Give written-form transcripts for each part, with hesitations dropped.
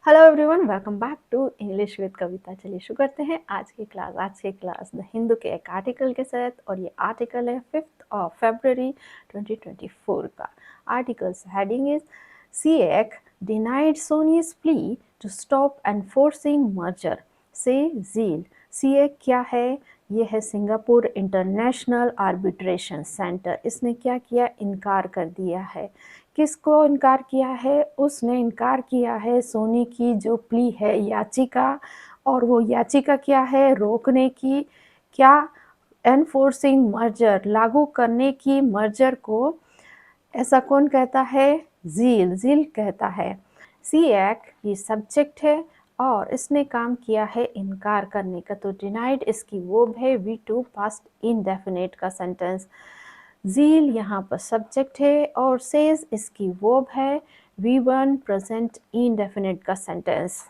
Hello everyone, welcome back to English with Kavita. चलिए शुरू करते हैं आज की क्लास द हिंदू के एक आर्टिकल के साथ। और ये आर्टिकल है 5 फरवरी 2024 का। Articles heading is CAC denied Sony's plea to stop enforcing merger से झील। CAC क्या है? ये है सिंगापुर इंटरनेशनल आर्बिट्रेशन सेंटर। इसने क्या किया? इनकार कर दिया है। किसको इनकार किया है? उसने इनकार किया है सोनी की जो प्ली है, याचिका। और वो याचिका क्या है? रोकने की। क्या? एनफोर्सिंग मर्जर, लागू करने की मर्जर को। ऐसा कौन कहता है? झील कहता है। CAC ये सब्जेक्ट है और इसने काम किया है इनकार करने का, तो डिनाइड इसकी वर्ब है V2 पास्ट इंडेफिनिट का सेंटेंस। झील यहाँ पर सब्जेक्ट है और सेज इसकी वर्ब है V1 प्रेजेंट इंडेफिनिट का सेंटेंस।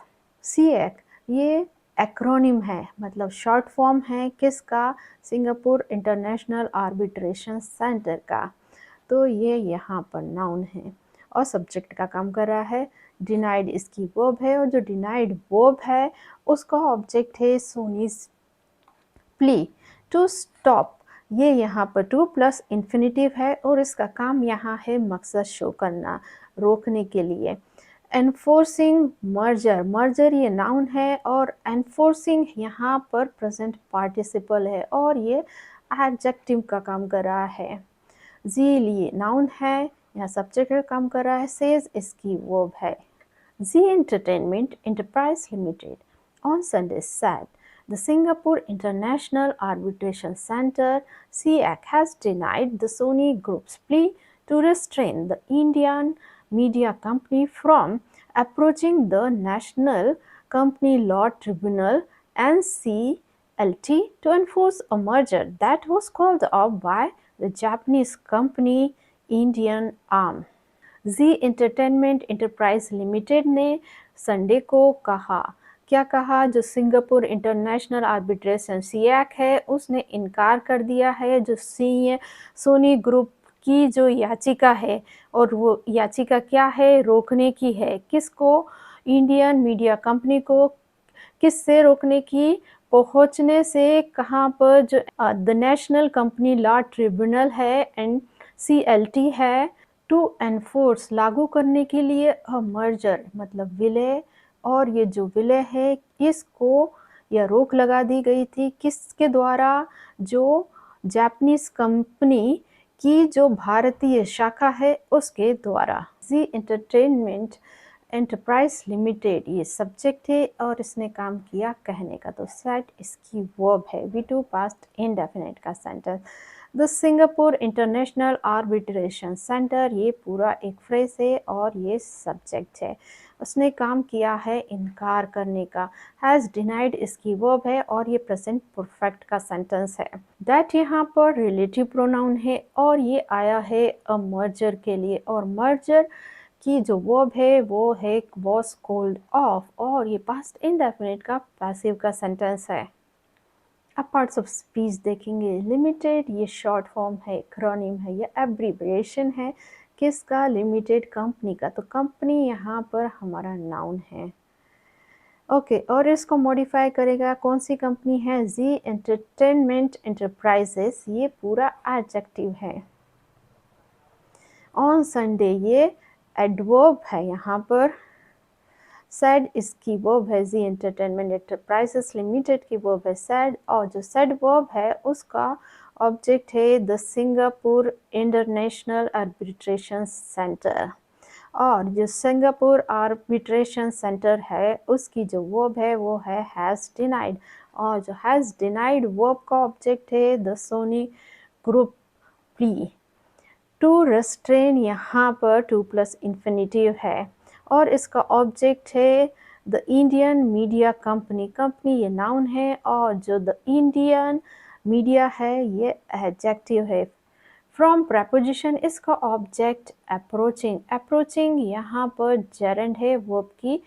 CAC ये एक्रोनिम है, मतलब शॉर्ट फॉर्म है किसका? सिंगापुर इंटरनेशनल आर्बिट्रेशन सेंटर का। तो ये यहाँ पर नाउन है और सब्जेक्ट का काम कर रहा है। डिनाइड इसकी वर्ब है और जो डिनाइड वर्ब है उसका ऑब्जेक्ट है सोनीज प्ली टू स्टॉप। ये यहाँ पर टू प्लस इन्फिनिटिव है और इसका काम यहाँ है मकसद शो करना, रोकने के लिए। एनफोर्सिंग मर्जर, मर्जर ये नाउन है और एनफोर्सिंग यहाँ पर प्रेजेंट पार्टिसिपल है और ये एडजेक्टिव का काम कर रहा है। झील ये नाउन है, यहाँ सब्जेक्ट का काम कर रहा है। सेज इसकी वर्ब है। Zee Entertainment Enterprise Limited on Sunday said the Singapore International Arbitration Centre (SIAC) has denied the Sony Group's plea to restrain the Indian media company from approaching the National Company Law Tribunal (NCLT) to enforce a merger that was called off by the Japanese company Indian Arm. Ji entertainment enterprise limited ने Sunday को कहा, क्या कहा? जो Singapore international arbitration CAC है उसने इनकार कर दिया है जो सोनी ग्रुप की जो याचिका है, और वो याचिका क्या है? रोकने की है। किसको? इंडियन मीडिया कंपनी को। किससे रोकने की? पहुंचने से कहाँ पर? जो the national company law tribunal है, NCLT है। टू एनफोर्स लागू करने के लिए, मर्जर मतलब विलय। और ये जो विलय है किसको या रोक लगा दी गई थी? किसके द्वारा? जो जापानीज कंपनी की जो भारतीय शाखा है उसके द्वारा। जी एंटरटेनमेंट एंटरप्राइज लिमिटेड ये सब्जेक्ट है और इसने काम किया कहने का, तो सेट इसकी वर्ब है। V2 पास्ट इंडेफिनिट का sentence. The Singapore international arbitration centre ये पूरा एक फ्रेज है और ये सब्जेक्ट है। उसने काम किया है इनकार करने का। हैज़ डिनाइड इसकी वर्ब है और ये प्रेजेंट परफेक्ट का सेंटेंस है। दैट यहाँ पर रिलेटिव प्रोनाउन है और ये आया है अ मर्जर के लिए, और मर्जर की जो वर्ब है वो है was called off, और ये पास्ट इंडेफिनिट का पैसिव का सेंटेंस है। अब पार्ट्स ऑफ स्पीच देखेंगे। लिमिटेड ये शॉर्ट फॉर्म है, एक्रोनिम है, ये एब्रीविएशन है किसका? लिमिटेड कंपनी का। तो कंपनी यहाँ पर हमारा नाउन है। ओके, और इसको मॉडिफाई करेगा कौन सी कंपनी है? जी एंटरटेनमेंट एंटरप्राइजेस, ये पूरा एडजेक्टिव है। ऑन संडे ये एडवर्ब है यहाँ पर। सेड इसकी वर्ब है। जी एंटरटेनमेंट एंटरप्राइजेस लिमिटेड की वर्ब है सेड, और जो सेड वर्ब है उसका ऑब्जेक्ट है the Singapore international arbitration centre. और जो सिंगापुर आर्बिट्रेशन सेंटर है उसकी जो वर्ब है वो है हैज़ डिनाइड, और जो हैज़ डिनाइड वर्ब का ऑब्जेक्ट है the Sony group plea. To restrain यहाँ पर टू प्लस इन्फिनिटिव है और इसका ऑब्जेक्ट है the Indian media company. Company ये नाउन है और जो द इंडियन मीडिया है ये एडजेक्टिव है। फ्रॉम प्रेपोजिशन इसका ऑब्जेक्ट अप्रोचिंग। अप्रोचिंग यहाँ पर जेरेंड है वर्ब की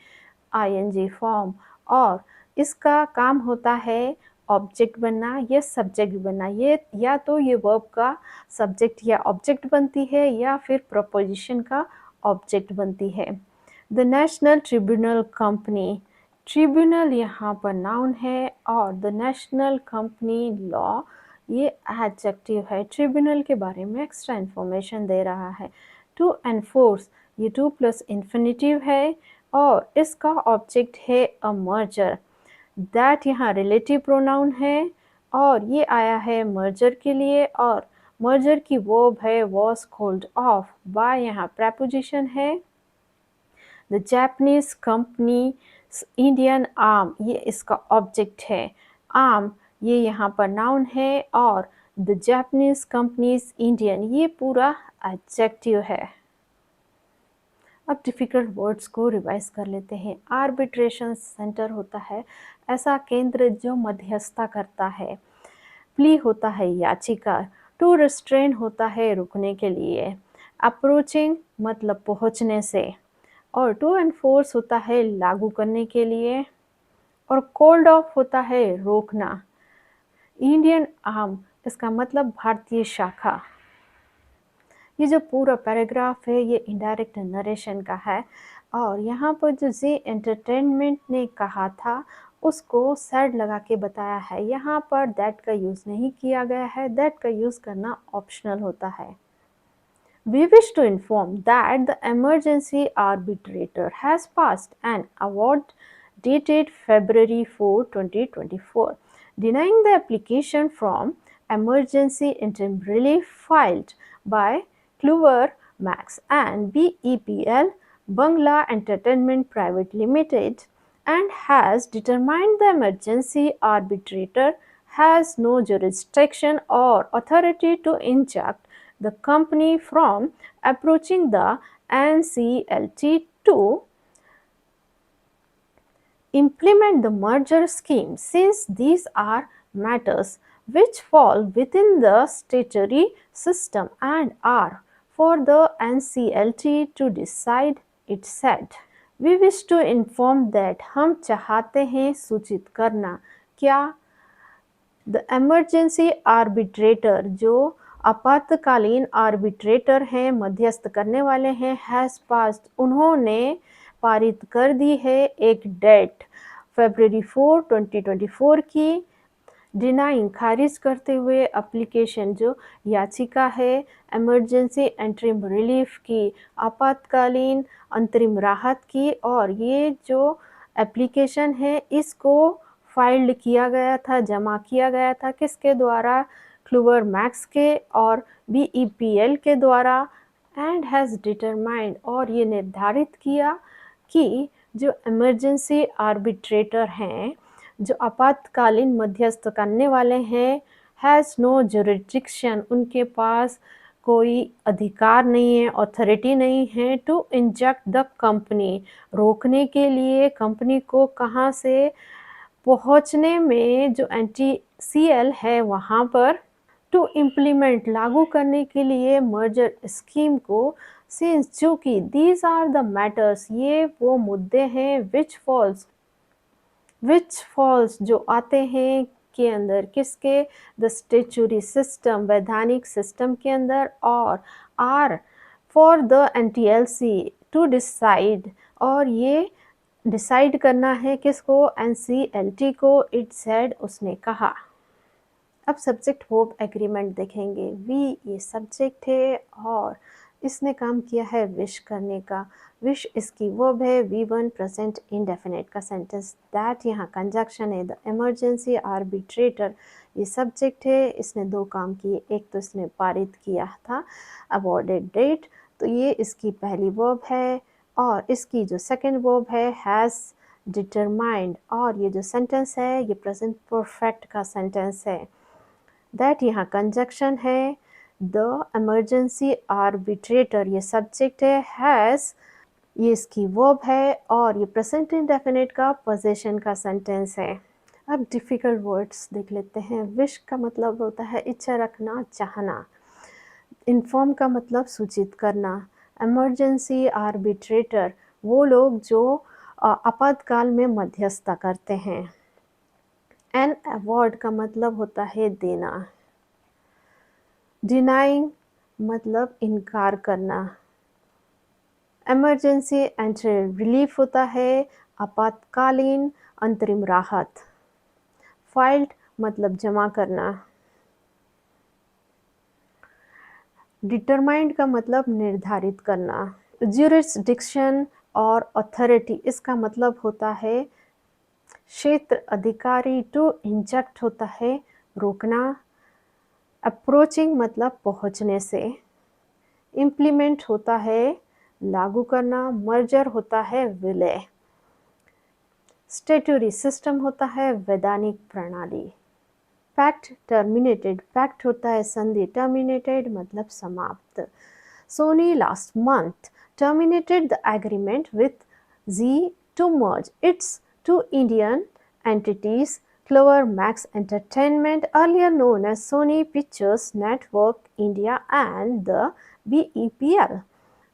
ING फॉर्म, और इसका काम होता है ऑब्जेक्ट बनना या सब्जेक्ट बनना। ये या तो ये वर्ब का सब्जेक्ट या ऑब्जेक्ट बनती है या फिर प्रपोजिशन का ऑब्जेक्ट बनती है। The national tribunal company, tribunal यहाँ पर नाउन है और द नेशनल कंपनी लॉ ये एडजेक्टिव है। ट्रिब्यूनल के बारे में एक्स्ट्रा इन्फॉर्मेशन दे रहा है। टू एनफोर्स ये टू प्लस इन्फिनेटिव है और इसका ऑब्जेक्ट है अ मर्जर। दैट यहाँ रिलेटिव प्रोनाउन है और ये आया है मर्जर के लिए और मर्जर की वर्ब है वॉज कॉल्ड ऑफ। बाय यहाँ प्रेपोजिशन है। The Japanese company Indian arm ये इसका ऑब्जेक्ट है। आर्म ये यहाँ पर नाउन है और द जापानीज कंपनीज इंडियन ये पूरा एडजेक्टिव है। अब डिफ़िकल्ट वर्ड्स को रिवाइज कर लेते हैं। आर्बिट्रेशन सेंटर होता है ऐसा केंद्र जो मध्यस्थता करता है। प्ली होता है याचिका। टू रिस्ट्रेन होता है रुकने के लिए। अप्रोचिंग मतलब पहुंचने से और टू एनफोर्स होता है लागू करने के लिए और कॉल्ड ऑफ होता है रोकना। इंडियन आर्म इसका मतलब भारतीय शाखा। ये जो पूरा पैराग्राफ है ये इनडायरेक्ट नरेशन का है और यहाँ पर जो जी एंटरटेनमेंट ने कहा था उसको सैड लगा के बताया है। यहाँ पर दैट का यूज़ नहीं किया गया है। दैट का यूज़ करना ऑप्शनल होता है। We wish to inform that the emergency arbitrator has passed an award dated February 4, 2024, denying the application from emergency interim relief filed by Clover Max and BEPL Bangla Entertainment Private Limited and has determined the emergency arbitrator has no jurisdiction or authority to injunct the company from approaching the NCLT to implement the merger scheme, since these are matters which fall within the statutory system and are for the NCLT to decide, it said. We wish to inform that हम चाहते हैं सूचित करना क्या the emergency arbitrator जो आपातकालीन arbitrator हैं मध्यस्थ करने वाले हैं हैज़ पास्ड उन्होंने पारित कर दी है एक डेट फरवरी 4, 2024 की डिनाइंग खारिज करते हुए एप्लीकेशन जो याचिका है इमरजेंसी एंटरिम रिलीफ की आपातकालीन अंतरिम राहत की और ये जो एप्लीकेशन है इसको फाइल्ड किया गया था जमा किया गया था किसके द्वारा क्लूवर मैक्स के और BEPL के द्वारा एंड हैज़ डिटरमाइंड और ये निर्धारित किया कि जो इमरजेंसी आर्बिट्रेटर हैं जो आपातकालीन मध्यस्थ करने वाले हैं हैज़ नो जुरिडिक्शन उनके पास कोई अधिकार नहीं है ऑथोरिटी नहीं है टू इंजेक्ट द कंपनी रोकने के लिए कंपनी को कहाँ से पहुँचने में जो NCL है वहाँ पर टू इम्प्लीमेंट लागू करने के लिए मर्जर स्कीम को सिंस चूँकि दीज आर द मैटर्स ये वो मुद्दे हैं विच फॉल्स जो आते हैं के अंदर किसके द स्टेचुरी सिस्टम वैधानिक सिस्टम के अंदर और are for the NTLC to decide और ये डिसाइड करना है किसको NCLT को इट सेड उसने कहा। अब सब्जेक्ट वर्ब एग्रीमेंट देखेंगे। वी ये सब्जेक्ट है और इसने काम किया है विश करने का। विश इसकी वर्ब है V1 प्रेजेंट इंडेफिनिट का सेंटेंस। दैट यहाँ कंजक्शन है। द इमरजेंसी आर्बिट्रेटर ये सब्जेक्ट है। इसने दो काम किए। एक तो इसने पारित किया था अवॉर्डेड डेट तो ये इसकी पहली वर्ब है और इसकी जो सेकंड वर्ब है हैज़ डिटरमाइंड और ये जो सेंटेंस है ये प्रेजेंट परफेक्ट का सेंटेंस है। दैट यहाँ कंजक्शन है। द इमरजेंसी आर्बिट्रेटर ये सब्जेक्ट है। हैज़ ये इसकी वर्ब है और ये प्रेजेंट इंडेफिनिट का पोजीशन का सेंटेंस है। अब डिफ़िकल्ट वर्ड्स देख लेते हैं। विश का मतलब होता है इच्छा रखना चाहना। इन्फॉर्म का मतलब सूचित करना। इमरजेंसी आर्बिट्रेटर वो लोग जो आपातकाल में मध्यस्थता करते हैं। एन अवॉर्ड का मतलब होता है देना। डिनाइंग मतलब इनकार करना। इमरजेंसी एंड रिलीफ होता है आपातकालीन अंतरिम राहत। फाइल्ड मतलब जमा करना। डिटरमाइंड का मतलब निर्धारित करना। ज्यूरिसडिक्शन और अथॉरिटी इसका मतलब होता है क्षेत्र अधिकारी। टू इंजेक्ट होता है रोकना। अप्रोचिंग मतलब पहुंचने से। इम्प्लीमेंट होता है लागू करना। मर्जर होता है विलय। स्टेटूरी सिस्टम होता है वैधानिक प्रणाली। पैक्ट टर्मिनेटेड पैक्ट होता है संधि। टर्मिनेटेड मतलब समाप्त। Sony last month terminated the agreement with Zee to merge its two Indian entities, Clover Max Entertainment, earlier known as Sony Pictures Network India, and the BEPL.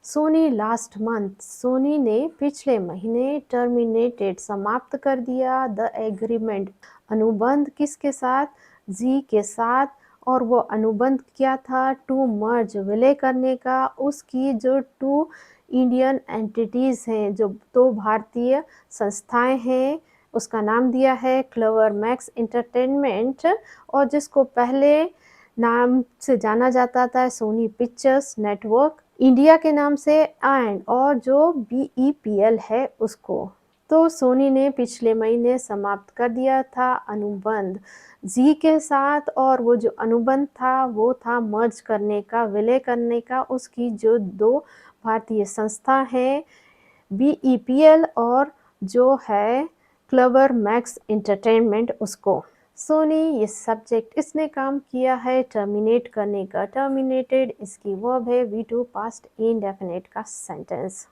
Sony last month Sony ने पिछले महीने terminated समाप्त कर दिया the agreement अनुबंध किसके साथ? जी के साथ। और वो अनुबंध क्या था? टू मर्ज विलय करने का। उसकी जो टू इंडियन एंटिटीज़ हैं, जो दो भारतीय संस्थाएं हैं, उसका नाम दिया है क्लेवर मैक्स एंटरटेनमेंट, और जिसको पहले नाम से जाना जाता था सोनी पिक्चर्स नेटवर्क इंडिया के नाम से, एंड और जो BEPL है उसको। तो सोनी ने पिछले महीने समाप्त कर दिया था अनुबंध जी के साथ, और वो जो अनुबंध था वो था मर्ज करने का, विलय करने का। उसकी जो दो भारतीय संस्था हैं BEPL और जो है क्लेवर मैक्स एंटरटेनमेंट उसको। सोनी ये सब्जेक्ट इसने काम किया है टर्मिनेट करने का। टर्मिनेटेड इसकी वर्ब है V2 पास्ट इंडेफिनिट का सेंटेंस।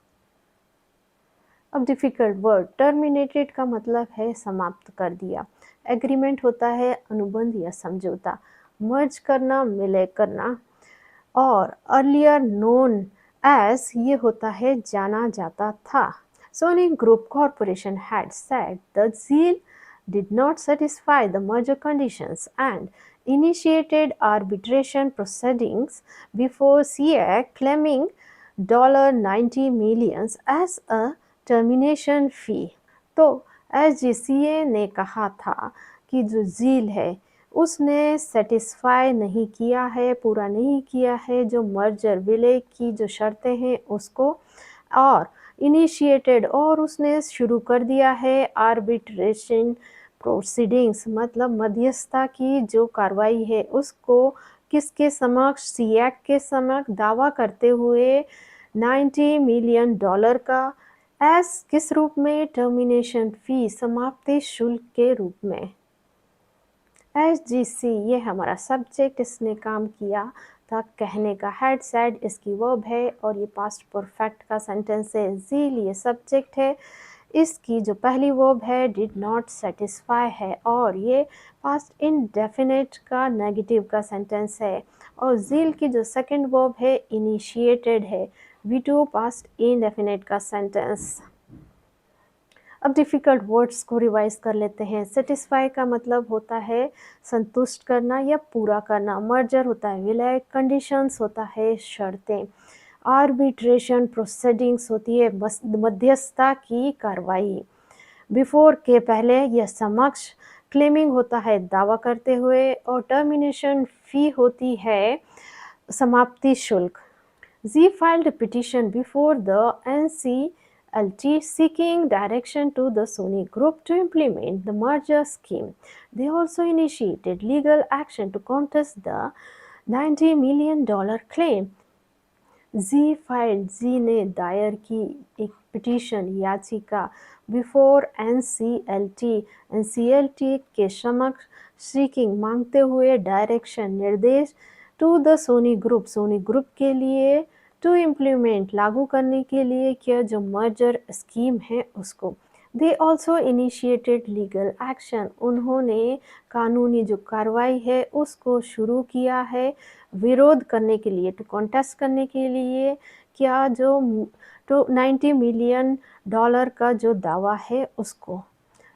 अब डिफिकल्ट वर्ड। टर्मिनेटेड का मतलब है समाप्त कर दिया। एग्रीमेंट होता है अनुबंध या समझौता। मर्ज करना, विलय करना। और अर्लियर नोन एज ये होता है जाना जाता था। Sony group corporation had said the Zee did not satisfy the merger conditions and initiated arbitration proceedings before SEAC, claiming $90 million as a termination फ़ी। तो SGCA ने कहा था कि जो झील है उसने सेटिस्फाई नहीं किया है, पूरा नहीं किया है जो मर्जर विलय की जो शर्तें हैं उसको, और इनिशिएटेड और उसने शुरू कर दिया है आर्बिट्रेशन प्रोसीडिंग्स मतलब मध्यस्थता की जो कार्रवाई है उसको किसके समक्ष? SEAC के समक्ष, दावा करते हुए $90 मिलियन का एस किस रूप में? टर्मिनेशन फी समाप्ति शुल्क के रूप में। SGC ये हमारा सब्जेक्ट, इसने काम किया था कहने का। हैड सेड इसकी वर्ब है और ये पास्ट परफेक्ट का सेंटेंस है। झील ये सब्जेक्ट है, इसकी जो पहली वर्ब है डिड नॉट सेटिस्फाई है, और ये पास्ट इंडेफिनिट का नेगेटिव का सेंटेंस है। और झील की जो सेकंड वर्ब है इनिशिएटेड है, V2 पास्ट इंडेफिनिट का सेंटेंस। अब डिफ़िकल्ट वर्ड्स को रिवाइज कर लेते हैं। सेटिस्फाई का मतलब होता है संतुष्ट करना या पूरा करना। मर्जर होता है विलय। कंडीशंस होता है शर्तें। आर्बिट्रेशन प्रोसीडिंग्स होती है मध्यस्थता की कार्रवाई। बिफोर के पहले या समक्ष। क्लेमिंग होता है दावा करते हुए, और टर्मिनेशन फी होती है समाप्ति शुल्क। Zee filed a petition before the NCLT seeking direction to the Sony Group to implement the merger scheme. They also initiated legal action to contest the $90 million claim. Zee filed Zee ने दायर की एक petition याचिका before NCLT के समक्ष seeking मांगते हुए direction निर्देश टू द सोनी ग्रुप के लिए टू इम्प्लीमेंट लागू करने के लिए किया जो मर्जर स्कीम है उसको। They also initiated legal action उन्होंने कानूनी जो कार्रवाई है उसको शुरू किया है विरोध करने के लिए, टू कॉन्टेस्ट करने के लिए। क्या जो $90 मिलियन का जो दावा है उसको।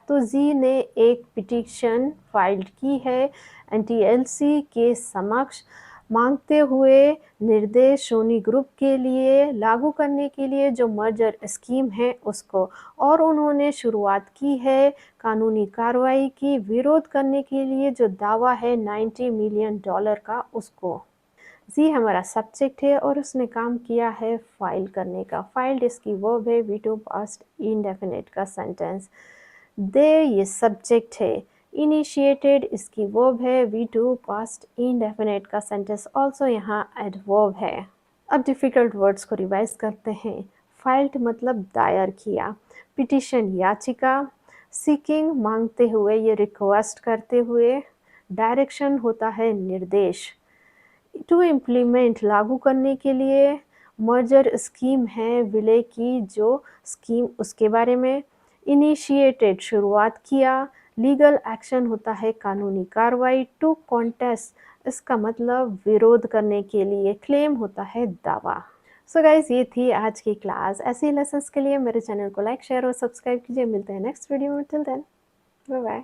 तो जी ने एक पिटीशन फाइल की है NTLC के समक्ष मांगते हुए निर्देश सोनी ग्रुप के लिए लागू करने के लिए जो मर्जर स्कीम है उसको, और उन्होंने शुरुआत की है कानूनी कार्रवाई की विरोध करने के लिए जो दावा है $90 मिलियन का उसको। जी हमारा सब्जेक्ट है और उसने काम किया है फाइल करने का। फाइल्ड इसकी वर्ब है, वीटो पास्ट इंडेफिनिट का सेंटेंस। दे ये सब्जेक्ट है। इनिशिएटेड इसकी वर्ब है, वीटो पास्ट इंडेफिनिट का सेंटेंस ऑल्सो यहाँ एडवर्ब है। अब डिफ़िकल्ट वर्ड्स को रिवाइज करते हैं। फाइल्ड मतलब दायर किया, पिटिशन याचिका, सीकिंग मांगते हुए, ये रिक्वेस्ट करते हुए, डायरेक्शन होता है निर्देश, टू इम्प्लीमेंट लागू करने के लिए, मर्जर स्कीम है विलय की जो स्कीम उसके बारे में, इनिशिएटेड शुरुआत किया, लीगल एक्शन होता है कानूनी कार्रवाई, टू कॉन्टेस्ट इसका मतलब विरोध करने के लिए, क्लेम होता है दावा। सो गाइज ये थी आज की क्लास। ऐसे ही लेसन्स के लिए मेरे चैनल को लाइक शेयर और सब्सक्राइब कीजिए। मिलते हैं नेक्स्ट वीडियो में। Till then bye bye.